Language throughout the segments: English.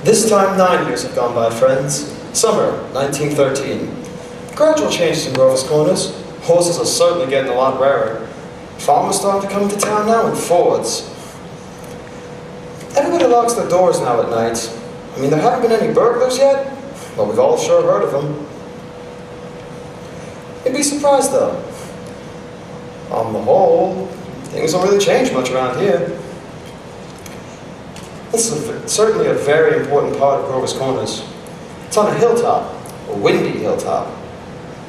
This time 9 years have gone by, friends. Summer, 1913. Gradual changes in Grover's Corners. Horses are certainly getting a lot rarer. Farmers starting to come into town now in Fords. Everybody locks their doors now at night. I mean, there haven't been any burglars yet, but we've all sure heard of them. You'd be surprised, though. On the whole, things don't really change much around here. This is certainly a very important part of Grover's Corners. It's on a hilltop, a windy hilltop.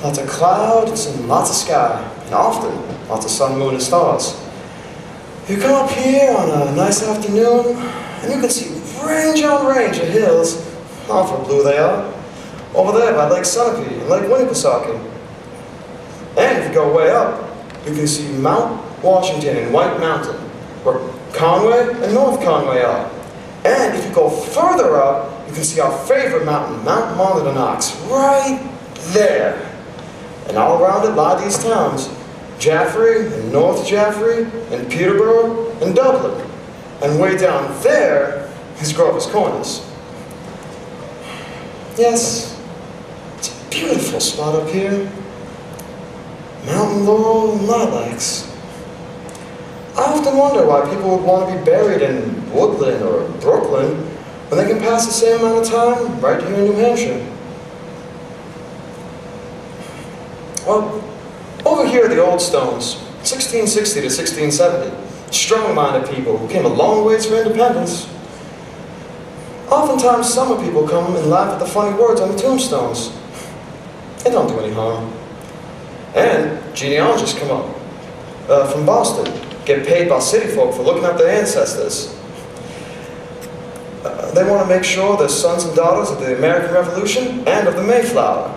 Lots of clouds and lots of sky, and often lots of sun, moon, and stars. You come up here on a nice afternoon, and you can see range on range of hills. Awful blue they are. Over there by Lake Sunapee and Lake Winnipesaukee. And if you go way up, you can see Mount Washington and White Mountain, where Conway and North Conway are. And if you go further up, you can see our favorite mountain, Mount Monadnock, right there. And all around it lie these towns, Jaffrey and North Jaffrey and Peterborough and Dublin. And way down there is Grover's Corners. Yes, it's a beautiful spot up here. Mountain laurel and lilacs. I often wonder why people would want to be buried in Woodland or Brooklyn when they can pass the same amount of time right here in New Hampshire. Well, over here are the Old Stones, 1660 to 1670. Strong-minded people who came a long ways for independence. Oftentimes, summer people come and laugh at the funny words on the tombstones. They don't do any harm. And genealogists come up from Boston, get paid by city folk for looking up their ancestors. They want to make sure they're sons and daughters of the American Revolution and of the Mayflower.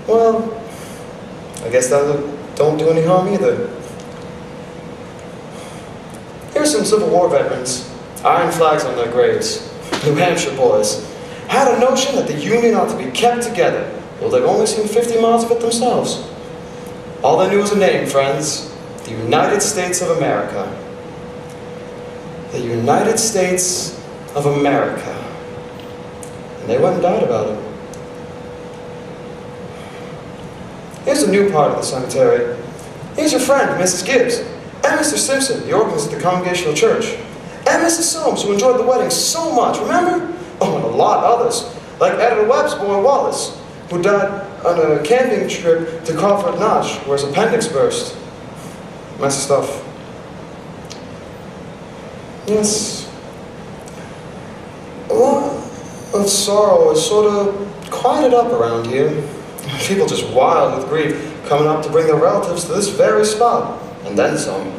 Well, I guess that don't do any harm either. Here's some Civil War veterans, iron flags on their graves. New Hampshire boys had a notion that the Union ought to be kept together. Well, they've only seen 50 miles of it themselves. All they knew was a name, friends. The United States of America. The United States of America. And they went and died about it. Here's a new part of the cemetery. Here's your friend, Mrs. Gibbs, and Mr. Simpson, the organist at the Congregational Church, and Mrs. Soames, who enjoyed the wedding so much, remember? Oh, and a lot others, like Editor Webb's boy, Wallace, who died on a camping trip to Crawford Notch, where his appendix burst. Mess of stuff. Yes. A lot of sorrow is sort of quieted up around here. People just wild with grief, coming up to bring their relatives to this very spot, and then some.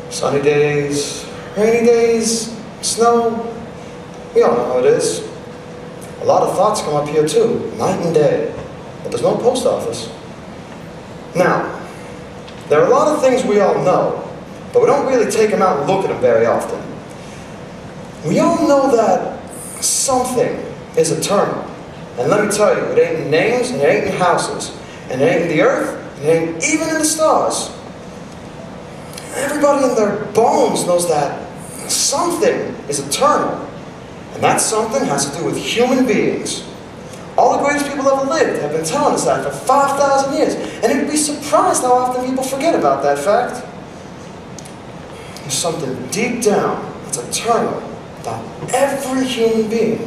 Sunny days, rainy days, snow. We all know how it is. A lot of thoughts come up here too, night and day, but there's no post office. Now, there are a lot of things we all know, but we don't really take them out and look at them very often. We all know that something is eternal. And let me tell you, it ain't in names, and it ain't in houses, and it ain't in the earth, and it ain't even in the stars. Everybody in their bones knows that something is eternal. And that something has to do with human beings. All the greatest people ever lived have been telling us that for 5,000 years. And you'd be surprised how often people forget about that fact. There's something deep down that's eternal about every human being.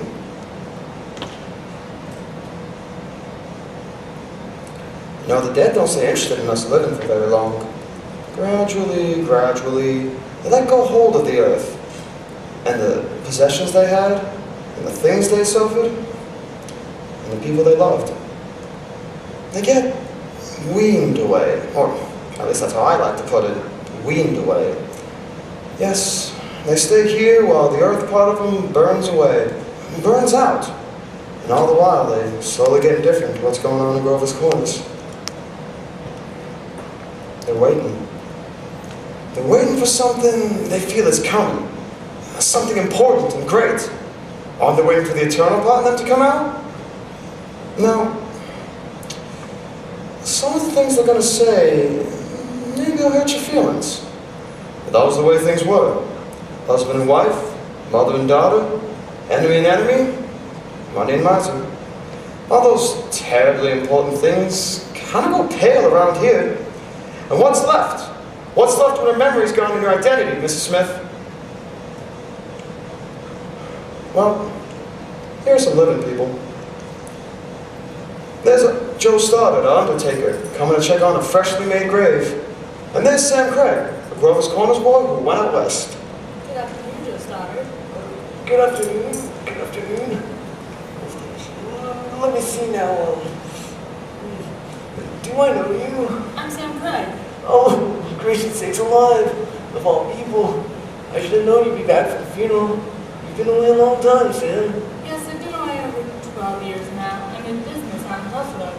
You know, the dead don't stay interested in us living for very long. Gradually, they let go hold of the earth. And the possessions they had, and the things they suffered, and the people they loved. They get weaned away, or at least that's how I like to put it, weaned away. Yes, they stay here while the earth part of them burns away, and burns out. And all the while they slowly get indifferent to what's going on in Grover's Corners. They're waiting. They're waiting for something they feel is coming. Something important and great. Aren't they waiting for the eternal part in them to come out? Now, some of the things they're going to say, maybe will hurt your feelings. But that was the way things were. Husband and wife, mother and daughter, enemy and enemy, money and miser. All those terribly important things kind of go pale around here. And what's left? What's left when your memory's gone and your identity, Mrs. Smith? Well, here's some living people. There's Joe Stoddard, our undertaker, coming to check on a freshly made grave. And there's Sam Craig, the Grover's Corners boy who went out west. Good afternoon, Joe Stoddard. Good afternoon. Good afternoon. Let me see now. Do I know you? I'm Sam Craig. Oh, gracious sakes alive. Of all people. I should have known you'd be back for the funeral. You've been away a long time, Sam. Yes, I've been away over 12 years now. I'm in business out in Buffalo.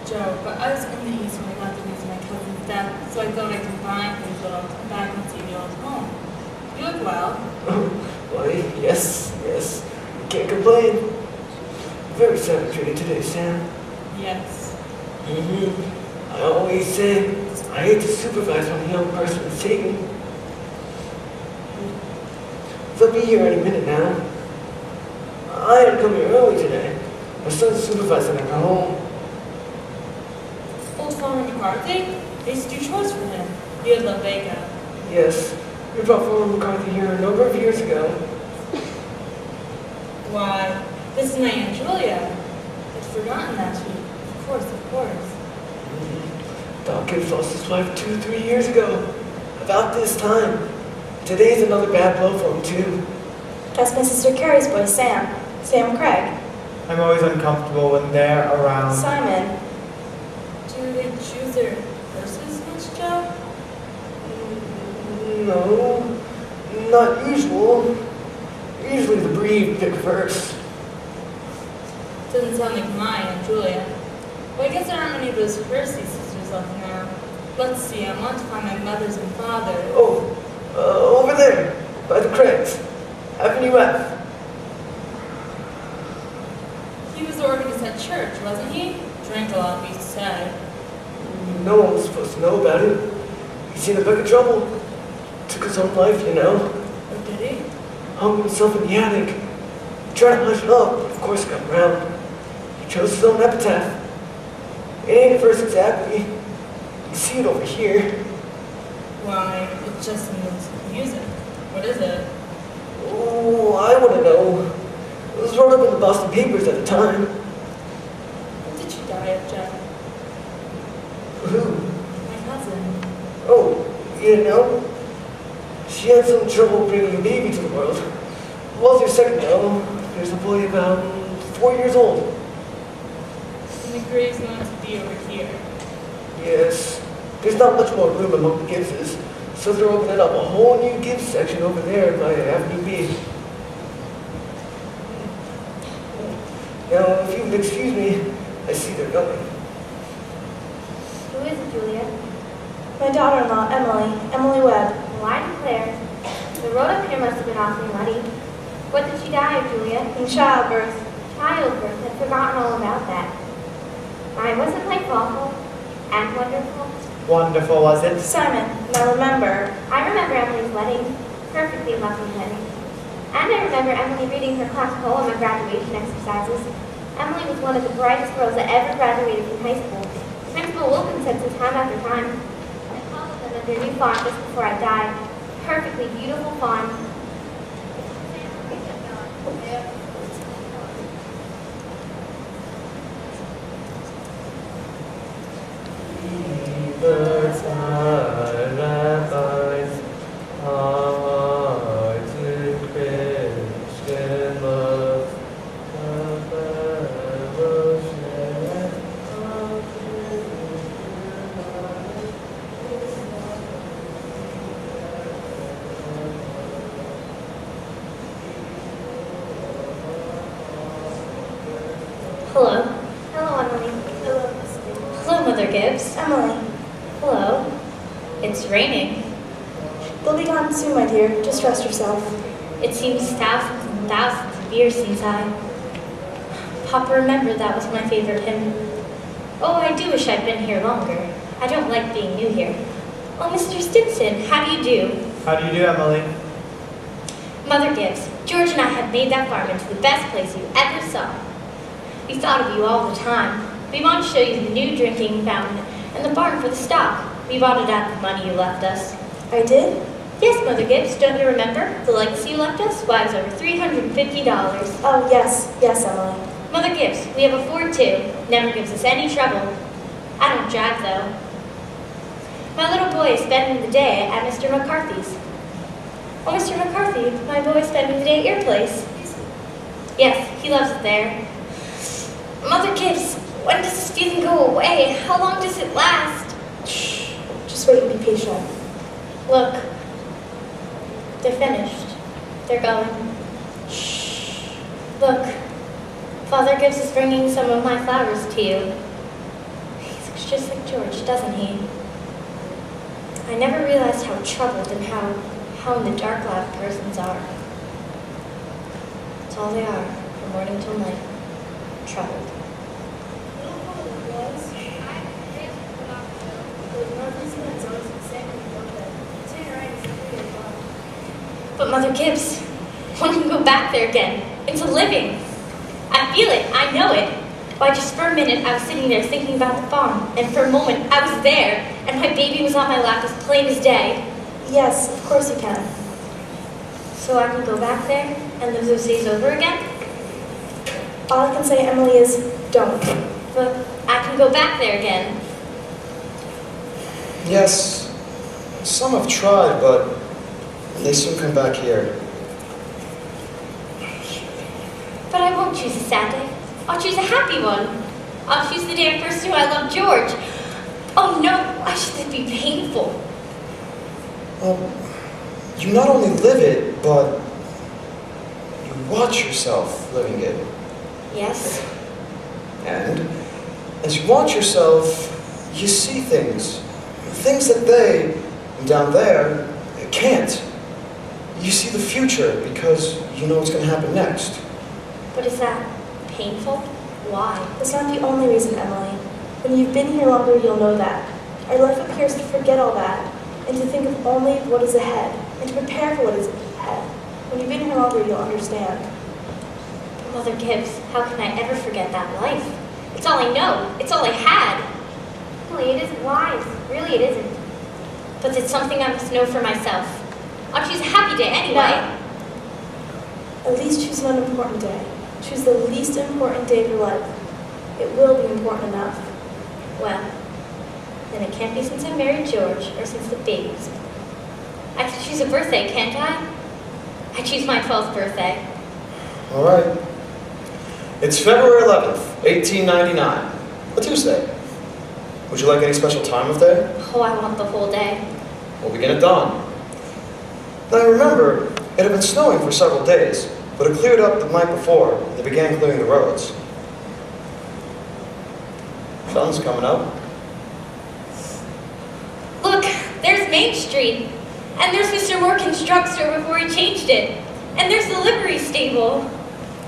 Joe, but I was in the East when I got the news of my cousin's death, so I thought I could find things while I'm back and see the old home. You look well. Why, yes. Can't complain. Very celebrated today, Sam. Yes. I always say, I hate to supervise when a young person is taken. They'll be here any minute now. I had to come here early today. My son's supervising at home. Old Farmer McCarthy? I used to do chores for him. He had La Vega. Yes, we brought Farmer McCarthy here a number of years ago. Why, this is my Aunt Julia. I'd forgotten that she... Of course. Doc Gibbs lost his wife 2-3 years ago. About this time. Today's another bad blow for him, too. That's my sister Carrie's boy, Sam. Sam Craig. I'm always uncomfortable when they're around. Simon. Do they choose their horses much, Joe? No, not usual. Usually the breed pick first. Doesn't sound like my Aunt Julia. Well, I guess there aren't many of those Percy sisters left now. Let's see, I want to find my mother's and father's. Oh, over there, by the Craigs. Avenue F. He was the organist at church, wasn't he? Drank a lot, we used to say. No one was supposed to know about it. He's in a bit of trouble. Took his own life, you know. Oh, did he? Hung himself in the attic. Tried to hush it up, but of course it got around. He chose his own epitaph. It ain't a verse exactly. You can see it over here. Why, it's just in the music. What is it? Oh, I want to know. It was wrote up in the Boston papers at the time. When did she die of, Joe? Who? My cousin. Oh, you didn't know? She had some trouble bringing a baby to the world. Well, your second though. There's a boy about 4 years old. And the grave's going to be over here. Yes. There's not much more room among the Gibbses, so they're opening up a whole new Gibbs section over there by Avenue B. Now, if you would excuse me, I see they're going. Who is it, Julia? My daughter-in-law, Emily Webb. Well, I declare. The road up here must have been awfully muddy. What did she die of, Julia? In childbirth. Childbirth. I'd forgotten all about that. Why, wasn't life awful? And wonderful? Wonderful, was it? Simon, now remember. I remember Emily's wedding. Perfectly lovely wedding. And I remember Emily reading her class poem at graduation exercises. Emily was one of the brightest girls that ever graduated from high school. Principal Wilkins said so time after time. I followed them at their new farm just before I died. Perfectly beautiful farm. Birds are rabbis, hearts in Christian love, Hello. Hello, Emily. Hello, Mother Gibbs. Emily. Hello. It's raining. They'll be gone soon, my dear. Just rest yourself. It seems thousands and thousands of years since Papa, remember that was my favorite hymn. Oh, I do wish I'd been here longer. I don't like being new here. Oh, Mr. Stinson, how do you do? How do you do, Emily? Mother Gibbs, George and I have made that farm into the best place you ever saw. We thought of you all the time. We want to show you the new drinking fountain and the barn for the stock. We bought it out of the money you left us. I did? Yes, Mother Gibbs, don't you remember? The legacy you left us? Why, it was over $350. Oh, yes, Emily. Mother Gibbs, we have a Ford too. Never gives us any trouble. I don't drive though. My little boy is spending the day at Mr. McCarthy's. Oh, Mr. McCarthy, my boy is spending the day at your place. Yes, he loves it there. Mother Gibbs, when does this feeling go away? How long does it last? Shh. Just wait and be patient. Look, they're finished. They're going. Shh. Look, Father Gibbs is bringing some of my flowers to you. He looks just like George, doesn't he? I never realized how troubled and how in the dark loud persons are. That's all they are, from morning till night. Troubled. But Mother Gibbs, when can go back there again, into living? I feel it, I know it. Why, just for a minute, I was sitting there thinking about the farm, and for a moment, I was there, and my baby was on my lap as plain as day. Yes, of course you can. So I can go back there and live those days over again? All I can say, Emily, is don't. But I can go back there again. Yes, some have tried, but they soon come back here. But I won't choose a sad day. I'll choose a happy one. I'll choose the day I first knew I loved George. Oh no, why should that be painful? Well, you not only live it, but you watch yourself living it. Yes? And as you watch yourself, you see things. Things that they, down there, can't. You see the future because you know what's going to happen next. But is that painful? Why? That's not the only reason, Emily. When you've been here longer, you'll know that. Our life appears to forget all that, and to think of only what is ahead, and to prepare for what is ahead. When you've been here longer, you'll understand. But Mother Gibbs, how can I ever forget that life? It's all I know. It's all I had. Emily, it isn't wise. Really, it isn't. But it's something I must know for myself. I'll choose a happy day anyway. At least choose an unimportant day. Choose the least important day of your life. It will be important enough. Well, then it can't be since I married George or since the baby was born. I can choose a birthday, can't I? I choose my 12th birthday. All right. It's February 11th, 1899, a Tuesday. Would you like any special time of day? Oh, I want the whole day. We'll begin at dawn. Now remember, it had been snowing for several days, but it cleared up the night before, and they began clearing the roads. Sun's coming up. Look, there's Main Street. And there's Mr. Morgan's drugstore before he changed it. And there's the livery stable.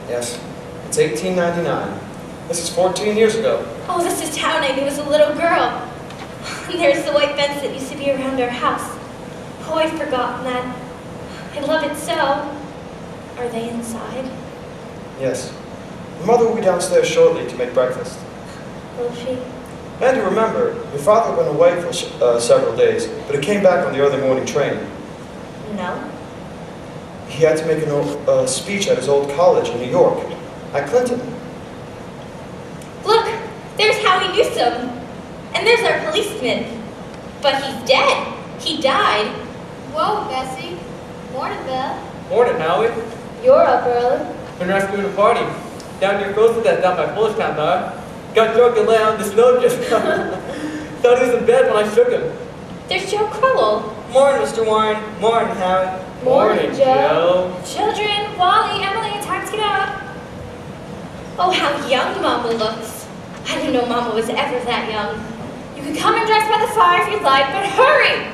Yes, it's 1899. This is 14 years ago. Oh, this is town I knew as a little girl. And there's the white fence that used to be around our house. Oh, I've forgotten that. I love it so. Are they inside? Yes. Your mother will be downstairs shortly to make breakfast. Will she? And you remember, your father went away for several days, but he came back on the early morning train. No. He had to make a speech at his old college in New York, at Clinton. Look, there's Howie Newsom. And there's our policeman. But he's dead. He died. Whoa, Bessie. Morning, Belle. Morning, Howie. You're up early. Been rescuing a party. Down near Coastal down by Fullerstown, bar. Got drunk and lay out in the snow just thought he was in bed when I shook him. There's Joe Crowell. Morning, Mr. Warren. Morning, Howie. Morning, Joe. Children, Wally, Emily, time to get up. Oh, how young Mama looks. I didn't know Mama was ever that young. You can come and dress by the fire if you'd like, but hurry!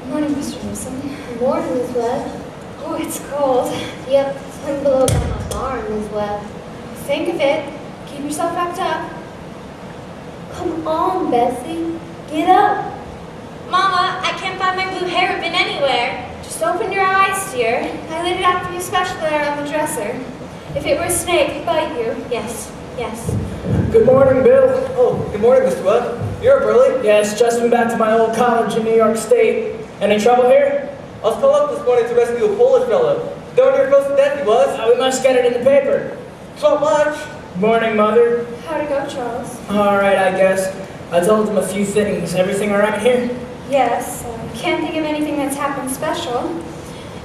Morning, Mr. Newsom. Morning, Miss Webb. Oh, it's cold. Yep, swing below by my barn, Miss Webb. Think of it. Keep yourself wrapped up. Come on, Bessie. Get up. Mama, I can't find my blue hair ribbon anywhere. Just Just open your eyes, dear. I laid it out for you special there on the dresser. If it were a snake, it'd bite you. Yes, yes. Good morning, Bill. Oh, good morning, Mr. Webb. You're up early. Yes, just been back to my old college in New York State. Any trouble here? I was called up this morning to rescue a Polish fellow. Down near close to death he was. We must get it in the paper. Not much. Morning, Mother. How'd it go, Charles? All right, I guess. I told him a few things. Everything all right here? Yes. Can't think of anything that's happened special.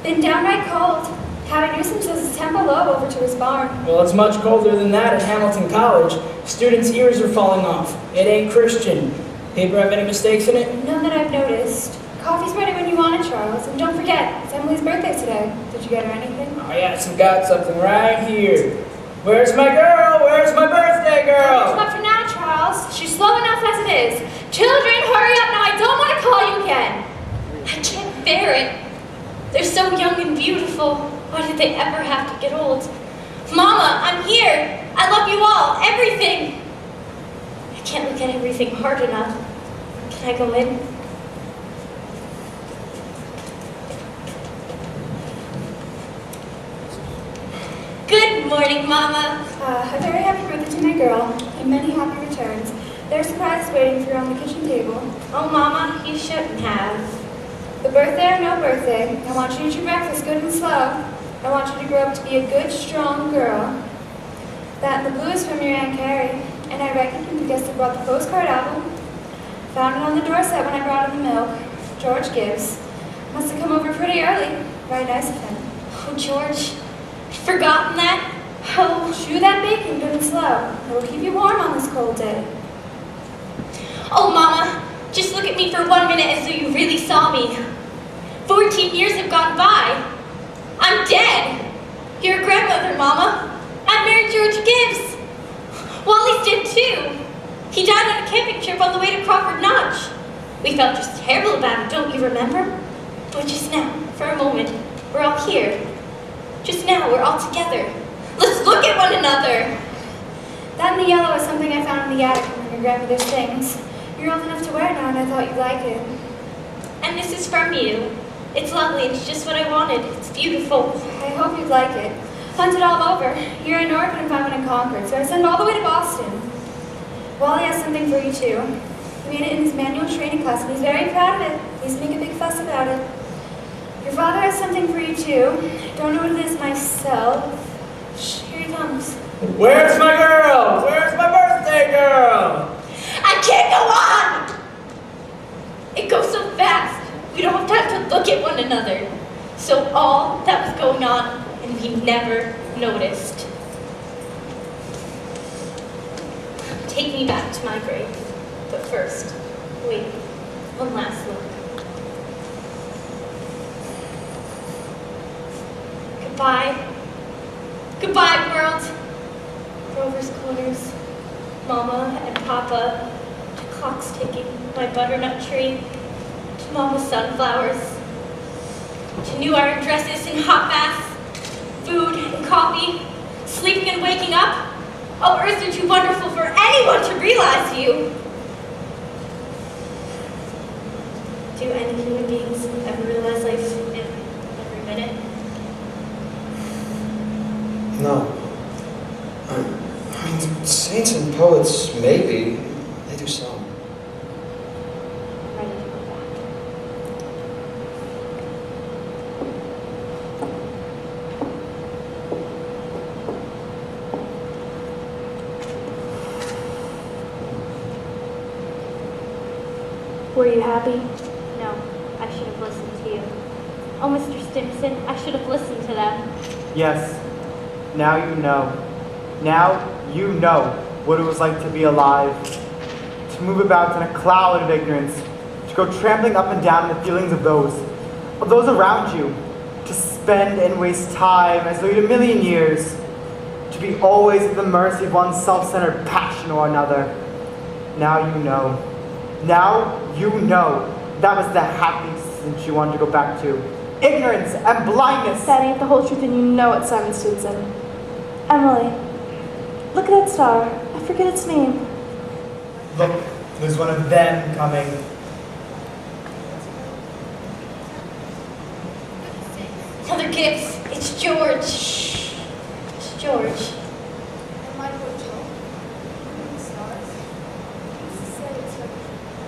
Been downright cold. Howard Newsom says it's tempo low over to his barn. Well, it's much colder than that at Hamilton College. Students' ears are falling off. It ain't Christian. Paper have any mistakes in it? None that I've noticed. Coffee's ready when you want it, Charles. And don't forget, it's Emily's birthday today. Did you get her anything? Oh, yes, I've got something right here. Where's my girl? Where's my birthday girl? But for now, Charles. She's slow enough as it is. Children, hurry up now. I don't want to call you again. I can't bear it. They're so young and beautiful. Why did they ever have to get old? Mama, I'm here. I love you all, everything. I can't look at everything hard enough. Can I go in? Good morning, Mama. A very happy birthday to my girl, and many happy returns. There's surprises waiting for you on the kitchen table. Oh, Mama, you shouldn't have. The birthday or no birthday, I want you to eat your breakfast good and slow. I want you to grow up to be a good, strong girl. That and the blue is from your Aunt Carrie, and I reckon you guessed who brought the postcard album. Found it on the doorstep when I brought in the milk. George Gibbs. Must have come over pretty early. Very nice of him. Oh, George, I'd forgotten that. Oh, Chew that bacon good and slow. It'll keep you warm on this cold day. oh, Mama, just look at me for 1 minute as though you really saw me. 14 years have gone by. I'm dead. You're a grandmother, Mama. I married George Gibbs. Wally's dead too. He died on a camping trip on the way to Crawford Notch. We felt just terrible about it, don't you remember? But just now, for a moment, we're all here. Just now, we're all together. Let's look at one another. That in the yellow is something I found in the attic from your grandmother's things. You're old enough to wear it now, and I thought you'd like it. And this is from you. It's lovely, it's just what I wanted. It's beautiful. I hope you'd like it. Hunted all over. You're in Oregon and I'm in Concord, so I sent all the way to Boston. Wally has something for you too. He made it in his manual training class, and he's very proud of it. Please make a big fuss about it. Your father has something for you too. Don't know what it is myself. Shh, here he comes. Where's my girl? Where's my birthday girl? I can't go on! It goes so fast. We don't have time to look at one another. So all that was going on, and we never noticed. Take me back to my grave. But first, wait, one last look. Goodbye. Goodbye, world. Grover's Corners, Mama and Papa, to clocks ticking, my butternut tree, to Mama's sunflowers, to new iron dresses and hot baths, food and coffee, sleeping and waking up. Oh, earth, are too wonderful for anyone to realize you. Do any human beings ever realize life in every minute? No. I mean, saints and poets, maybe. They do some. Ready to go back. Were you happy? No, I should have listened to you. Oh, Mr. Stimson, I should have listened to them. Yes. Now you know. Now you know what it was like to be alive. To move about in a cloud of ignorance. To go trampling up and down in the feelings of those around you. To spend and waste time as though you had a million years. To be always at the mercy of one self-centered passion or another. Now you know. Now you know that was the happiest you wanted to go back to. Ignorance and blindness. That ain't the whole truth, and you know it, Simon Stinson. Emily, look at that star. I forget its name. Look, there's one of them coming. Mother Gibbs, it's George. Shh. It's George. And my boy Joe, the stars, he used to say it took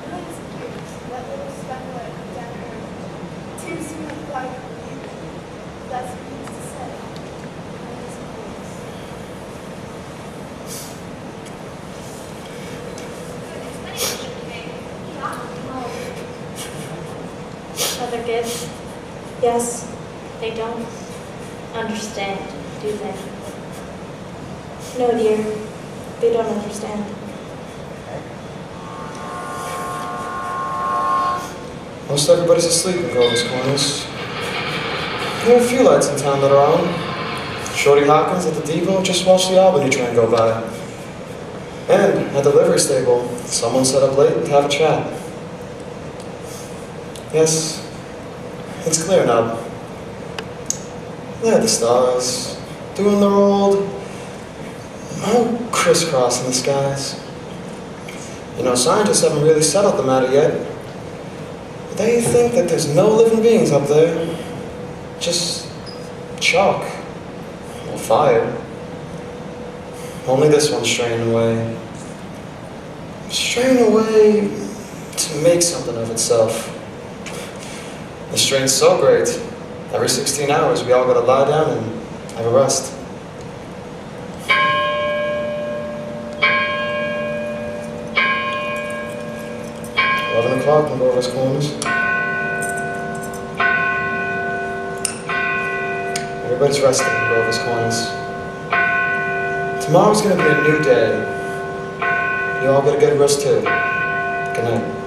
millions of years for that little speckle to come down to earth. Tears you look like you. That's what he used to say. Millions of years. Mother Gibbs, Yes, they don't understand, do they? no dear, they don't understand. Most everybody's asleep in Grover's Corners. There are a few lights in town that are on. Shorty Hawkins at the depot just watched the Albany train go by. And at the livery stable, someone set up late to have a chat. Yes, it's clear now. There are the stars, doing their old crisscross in the skies. You know, scientists haven't really settled the matter yet. They think that there's no living beings up there, just chalk or fire. Only this one's straying away. Straying away to make something of itself. The strain's so great, every 16 hours we all gotta lie down and have a rest. O'clock in Grover's Corners. Everybody's resting in Grover's Corners. Tomorrow's gonna be a new day. You all get a good rest too. Good night.